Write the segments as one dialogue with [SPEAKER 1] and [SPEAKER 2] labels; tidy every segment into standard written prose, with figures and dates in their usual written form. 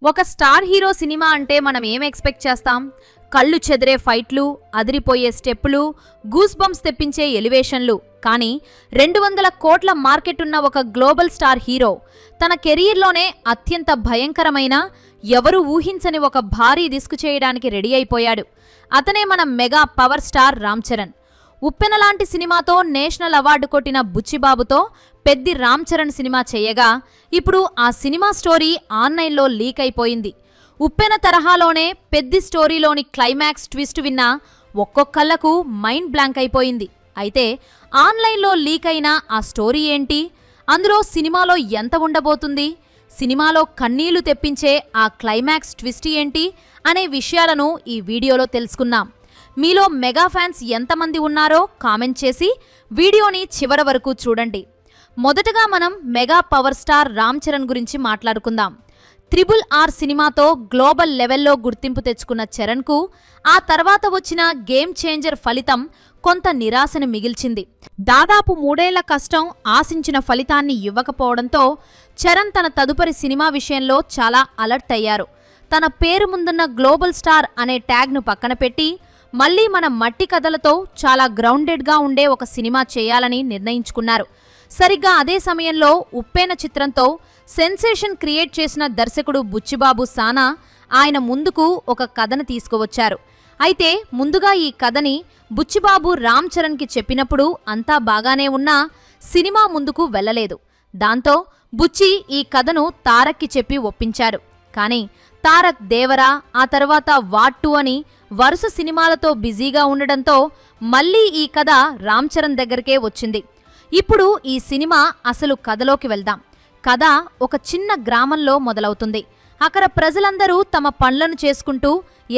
[SPEAKER 1] ఒక star hero cinema అంటే మనం ఏం ఎక్స్పెక్ట్ చేస్తాం? కళ్ళు చెదిరే ఫైట్లు, అదిరిపోయే స్టెప్పులు, గూస్ బంప్స్ తెప్పించే ఎలివేషన్లు. కానీ 200 కోట్ల మార్కెట్ ఉన్న ఒక గ్లోబల్ స్టార్ హీరో తన కెరీర్లోనే అత్యంత భయంకరమైన, ఎవరూ ఊహించని ఒక భారీ రిస్క్ చేయడానికి రెడీ అయిపోయాడు. అతనే మన mega power star Ram Charan. Uppena లాంటి సినిమాతో నేషనల్ అవార్డు కొట్టిన బుచ్చిబాబుతో పెద్ది రామ్ చరణ్ సినిమా చేయగా ఇప్పుడు ఆ సినిమా స్టోరీ ఆన్లైన్లో లీక్ అయిపోయింది. ఉప్పెన తరహాలోనే పెద్ది స్టోరీలోని క్లైమాక్స్ ట్విస్ట్ విన్నా ఒక్కొక్కళ్లకు మైండ్ బ్లాంక్ అయిపోయింది. అయితే ఆన్లైన్లో లీక్ అయిన ఆ స్టోరీ ఏంటి? అందులో సినిమాలో ఎంత ఉండబోతుంది? సినిమాలో కన్నీళ్లు తెప్పించే ఆ క్లైమాక్స్ ట్విస్ట్ ఏంటి అనే విషయాలను ఈ వీడియోలో తెలుసుకుందాం. మీలో మెగా ఫ్యాన్స్ ఎంతమంది ఉన్నారో కామెంట్ చేసి వీడియోని చివరి వరకు చూడండి. మొదటగా మనం mega power star Ram Charan గురించి మాట్లాడుకుందాం. RRR సినిమాతో గ్లోబల్ లెవెల్లో గుర్తింపు తెచ్చుకున్న చరణ్కు ఆ తర్వాత వచ్చిన గేమ్ చేంజర్ ఫలితం కొంత నిరాశను మిగిల్చింది. దాదాపు 3 ఏళ్ల కష్టం ఆశించిన ఫలితాన్ని ఇవ్వకపోవడంతో చరణ్ తన తదుపరి సినిమా విషయంలో చాలా అలర్ట్ అయ్యారు. తన పేరు ముందున్న గ్లోబల్ స్టార్ అనే ట్యాగ్ను పక్కన పెట్టి మళ్లీ మన మట్టి కథలతో చాలా గ్రౌండెడ్గా ఉండే ఒక సినిమా చేయాలని నిర్ణయించుకున్నారు. సరిగ్గా అదే సమయంలో ఉప్పెన చిత్రంతో సెన్సేషన్ క్రియేట్ చేసిన దర్శకుడు బుచ్చిబాబు సానా ఆయన ముందుకు ఒక కథను తీసుకువచ్చారు. అయితే ముందుగా ఈ కథని బుచ్చిబాబు రామ్ చరణ్కి చెప్పినప్పుడు అంతా బాగానే ఉన్నా సినిమా ముందుకు వెళ్లలేదు. దాంతో బుచ్చి ఈ కథను తారక్కి చెప్పి ఒప్పించారు. కానీ తారక్ దేవరా, ఆ తర్వాత వార్ 2 అని వరుస సినిమాలతో బిజీగా ఉండడంతో మళ్లీ ఈ కథ రామ్ చరణ్ దగ్గరకే వచ్చింది. ఇప్పుడు ఈ సినిమా అసలు కథలోకి వెళ్దాం. కథ ఒక చిన్న గ్రామంలో మొదలవుతుంది. అక్కడ ప్రజలందరూ తమ పనులను చేసుకుంటూ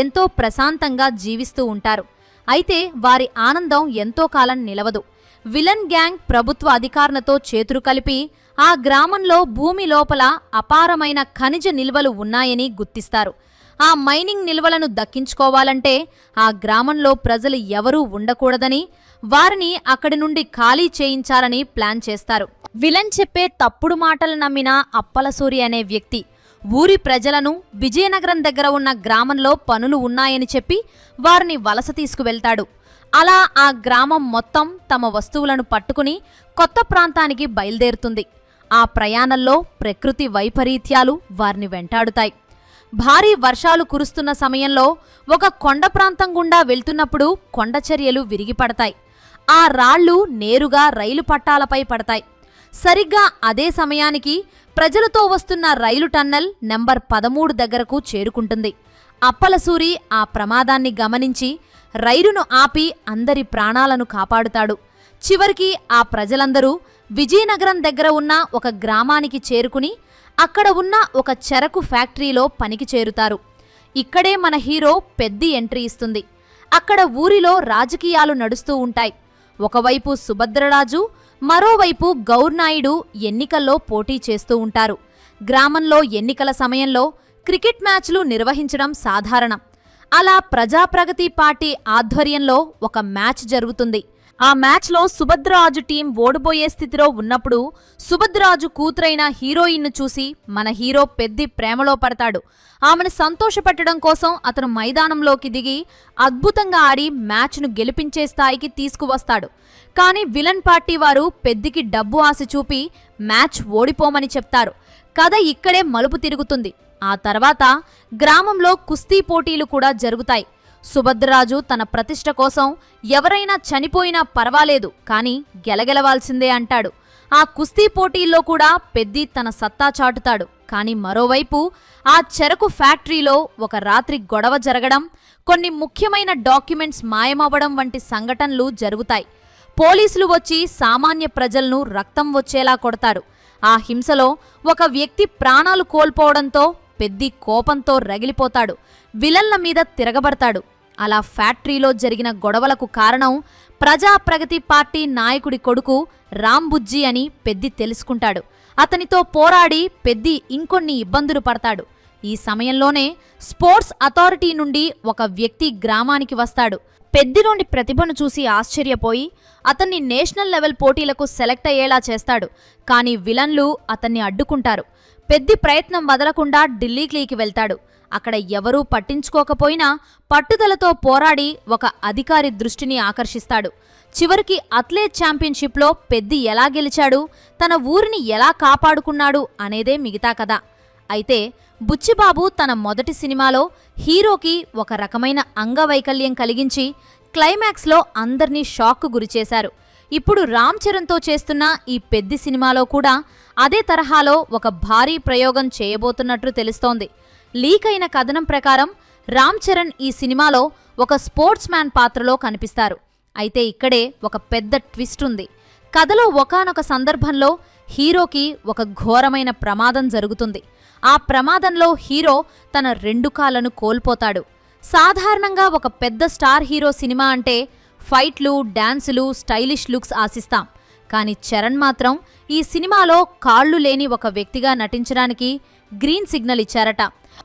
[SPEAKER 1] ఎంతో ప్రశాంతంగా జీవిస్తూ ఉంటారు. అయితే వారి ఆనందం ఎంతో కాలం నిలవదు. విలన్ గ్యాంగ్ ప్రభుత్వ అధికారులతో చేతులు కలిపి ఆ గ్రామంలో భూమి లోపల అపారమైన ఖనిజ నిల్వలు ఉన్నాయని గుర్తిస్తారు. ఆ మైనింగ్ నిల్వలను దక్కించుకోవాలంటే ఆ గ్రామంలో ప్రజలు ఎవరూ ఉండకూడదని, వారిని అక్కడి నుండి ఖాళీ చేయించాలని ప్లాన్ చేస్తారు. విలన్ చెప్పే తప్పుడు మాటలు నమ్మిన అప్పలసూరి అనే వ్యక్తి ఊరి ప్రజలను విజయనగరం దగ్గర ఉన్న గ్రామంలో పనులు ఉన్నాయని చెప్పి వారిని వలస తీసుకువెళ్తాడు. అలా ఆ గ్రామం మొత్తం తమ వస్తువులను పట్టుకుని కొత్త ప్రాంతానికి బయలుదేరుతుంది. ఆ ప్రయాణంలో ప్రకృతి వైపరీత్యాలు వారిని వెంటాడుతాయి. భారీ వర్షాలు కురుస్తున్న సమయంలో ఒక కొండ ప్రాంతం గుండా వెళ్తున్నప్పుడు కొండచర్యలు విరిగిపడతాయి. ఆ రాళ్లు నేరుగా రైలు పట్టాలపై పడతాయి. సరిగ్గా అదే సమయానికి ప్రజలతో వస్తున్న రైలు టన్నెల్ నెంబర్ 13 దగ్గరకు చేరుకుంటుంది. అప్పలసూరి ఆ ప్రమాదాన్ని గమనించి రైలును ఆపి అందరి ప్రాణాలను కాపాడుతాడు. చివరికి ఆ ప్రజలందరూ విజయనగరం దగ్గర ఉన్న ఒక గ్రామానికి చేరుకుని అక్కడ ఉన్న ఒక చెరకు ఫ్యాక్టరీలో పనికి చేరుతారు. ఇక్కడే మన హీరో పెద్ది ఎంట్రీ ఇస్తుంది. అక్కడ ఊరిలో రాజకీయాలు నడుస్తూ ఉంటాయి. ఒకవైపు సుభద్రరాజు, మరోవైపు గౌర్నాయుడు ఎన్నికల్లో పోటీ చేస్తూ ఉంటారు. గ్రామంలో ఎన్నికల సమయంలో క్రికెట్ మ్యాచ్లు నిర్వహించడం సాధారణం. అలా ప్రజాప్రగతి పార్టీ ఆధ్వర్యంలో ఒక మ్యాచ్ జరుగుతుంది. ఆ మ్యాచ్లో సుభద్రరాజు టీం ఓడిపోయే స్థితిలో ఉన్నప్పుడు సుభద్రరాజు కూతురైన హీరోయిన్ను చూసి మన హీరో పెద్ది ప్రేమలో పడతాడు. ఆమెను సంతోషపెట్టడం కోసం అతను మైదానంలోకి దిగి అద్భుతంగా ఆడి మ్యాచ్ను గెలిపించే స్థాయికి తీసుకువస్తాడు. కానీ విలన్ పార్టీ వారు పెద్దికి డబ్బు ఆశ చూపి మ్యాచ్ ఓడిపోమని చెప్తారు. కథ ఇక్కడే మలుపు తిరుగుతుంది. ఆ తర్వాత గ్రామంలో కుస్తీ పోటీలు కూడా జరుగుతాయి. సుభద్రరాజు తన ప్రతిష్ట కోసం ఎవరైనా చనిపోయినా పర్వాలేదు, కానీ గెలగెలవాల్సిందే అంటాడు. ఆ కుస్తీ పోటీల్లో కూడా పెద్ది తన సత్తా చాటుతాడు. కానీ మరోవైపు ఆ చెరకు ఫ్యాక్టరీలో ఒక రాత్రి గొడవ జరగడం, కొన్ని ముఖ్యమైన డాక్యుమెంట్స్ మాయమవ్వడం వంటి సంఘటనలు జరుగుతాయి. పోలీసులు వచ్చి సామాన్య ప్రజలను రక్తం వచ్చేలా కొడతారు. ఆ హింసలో ఒక వ్యక్తి ప్రాణాలు కోల్పోవడంతో పెద్ది కోపంతో రగిలిపోతాడు. విలన్ల మీద తిరగబడతాడు. అలా ఫ్యాక్టరీలో జరిగిన గొడవలకు కారణం ప్రజాప్రగతి పార్టీ నాయకుడి కొడుకు రాంబుజ్జి అని పెద్ది తెలుసుకుంటాడు. అతనితో పోరాడి పెద్ది ఇంకొన్ని ఇబ్బందులు పడతాడు. ఈ సమయంలోనే స్పోర్ట్స్ అథారిటీ నుండి ఒక వ్యక్తి గ్రామానికి వస్తాడు. పెద్దిలోని ప్రతిభను చూసి ఆశ్చర్యపోయి అతన్ని నేషనల్ లెవెల్ పోటీలకు సెలెక్ట్ అయ్యేలా చేస్తాడు. కానీ విలన్లు అతన్ని అడ్డుకుంటారు. పెద్ది ప్రయత్నం వదలకుండా ఢిల్లీకి వెళ్తాడు. అక్కడ ఎవరూ పట్టించుకోకపోయినా పట్టుదలతో పోరాడి ఒక అధికారి దృష్టిని ఆకర్షిస్తాడు. చివరికి అథ్లెట్ ఛాంపియన్షిప్లో పెద్ది ఎలా గెలిచాడు, తన ఊరిని ఎలా కాపాడుకున్నాడు అనేదే మిగతా కథ. అయితే బుచ్చిబాబు తన మొదటి సినిమాలో హీరోకి ఒక రకమైన అంగవైకల్యం కలిగించి క్లైమాక్స్లో అందర్నీ షాక్కు గురిచేశారు. ఇప్పుడు రామ్ చరణ్తో చేస్తున్న ఈ పెద్ది సినిమాలో కూడా అదే తరహాలో ఒక భారీ ప్రయోగం చేయబోతున్నట్లు తెలుస్తోంది. లీక్ అయిన కథనం ప్రకారం రామ్ చరణ్ ఈ సినిమాలో ఒక స్పోర్ట్స్ మ్యాన్ పాత్రలో కనిపిస్తారు. అయితే ఇక్కడే ఒక పెద్ద ట్విస్ట్ ఉంది. కథలో ఒకానొక సందర్భంలో హీరోకి ఒక ఘోరమైన ప్రమాదం జరుగుతుంది. ఆ ప్రమాదంలో హీరో తన 2 కాళ్లను కోల్పోతాడు. సాధారణంగా ఒక పెద్ద స్టార్ హీరో సినిమా అంటే ఫైట్లు, డాన్సులు, స్టైలిష్ లుక్స్ ఆశిస్తాం. కానీ చరణ్ మాత్రం ఈ సినిమాలో కాళ్లు లేని ఒక వ్యక్తిగా నటించడానికి గ్రీన్ సిగ్నల్ ఇచ్చారట.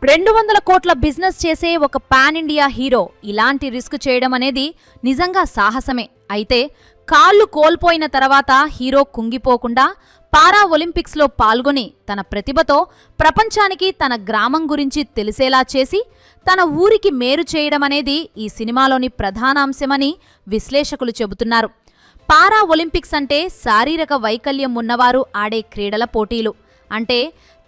[SPEAKER 1] 200 కోట్ల బిజినెస్ చేసే ఒక పాన్ ఇండియా హీరో ఇలాంటి రిస్క్ చేయడం అనేది నిజంగా సాహసమే. అయితే కాళ్లు కోల్పోయిన తర్వాత హీరో కుంగిపోకుండా పారా ఒలింపిక్స్లో పాల్గొని తన ప్రతిభతో ప్రపంచానికి తన గ్రామం గురించి తెలిసేలా చేసి తన ఊరికి మేలు చేయడమనేది ఈ సినిమాలోని ప్రధానాంశమని విశ్లేషకులు చెబుతున్నారు. పారా ఒలింపిక్స్ అంటే శారీరక వైకల్యం ఉన్నవారు ఆడే క్రీడల పోటీలు. అంటే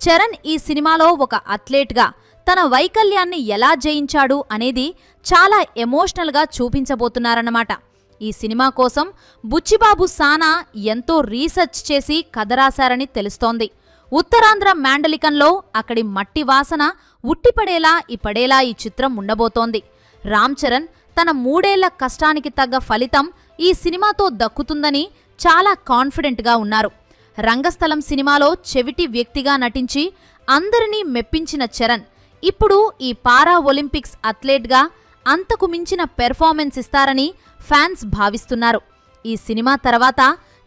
[SPEAKER 1] చరణ్ ఈ సినిమాలో ఒక అథ్లెట్గా తన వైకల్యాన్ని ఎలా జయించాడు అనేది చాలా ఎమోషనల్గా చూపించబోతున్నారన్నమాట. ఈ సినిమా కోసం బుచ్చిబాబు సానా ఎంతో రీసెర్చ్ చేసి కథ రాశారని తెలుస్తోంది. ఉత్తరాంధ్ర మాండలికంలో అక్కడి మట్టి వాసన ఉట్టిపడేలా పడేలా ఈ చిత్రం ఉండబోతోంది. రామ్ చరణ్ తన 3 ఏళ్ల కష్టానికి తగ్గ ఫలితం ఈ సినిమాతో దక్కుతుందని చాలా కాన్ఫిడెంట్గా ఉన్నారు. రంగస్థలం సినిమాలో చెవిటి వ్యక్తిగా నటించి అందరినీ మెప్పించిన చరణ్ ఇప్పుడు ఈ పారా ఒలింపిక్స్ అథ్లెట్గా అంతకు మించిన పెర్ఫార్మెన్స్ ఇస్తారని ఫ్యాన్స్ భావిస్తున్నారు. ఈ సినిమా తర్వాత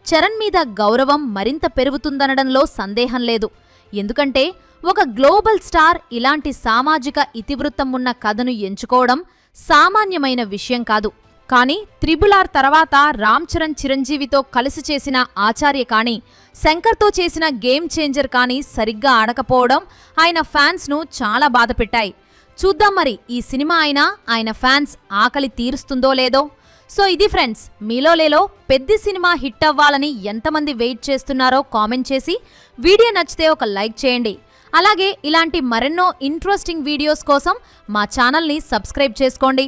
[SPEAKER 1] చరణ్ మీద గౌరవం మరింత పెరుగుతుందనడంలో సందేహం లేదు. ఎందుకంటే ఒక గ్లోబల్ స్టార్ ఇలాంటి సామాజిక ఇతివృత్తం ఉన్న కథను ఎంచుకోవడం సామాన్యమైన విషయం కాదు. కానీ త్రిబుల్-ఆర్ తర్వాత రామ్ చరణ్ చిరంజీవితో కలిసి చేసిన ఆచార్య కానీ, శంకర్తో చేసిన గేమ్ చేంజర్ కానీ సరిగ్గా ఆడకపోవడం ఆయన ఫ్యాన్స్ను చాలా బాధపెట్టాయి. చూద్దాం మరి ఈ సినిమా అయినా ఆయన ఫ్యాన్స్ ఆకలి తీరుస్తుందో లేదో. సో ఇది ఫ్రెండ్స్, మీలోలేలో పెద్ది సినిమా హిట్ అవ్వాలని ఎంతమంది వెయిట్ చేస్తున్నారో కామెంట్ చేసి వీడియో నచ్చితే ఒక లైక్ చేయండి. అలాగే ఇలాంటి మరెన్నో ఇంట్రెస్టింగ్ వీడియోస్ కోసం మా ఛానల్ని సబ్స్క్రైబ్ చేసుకోండి.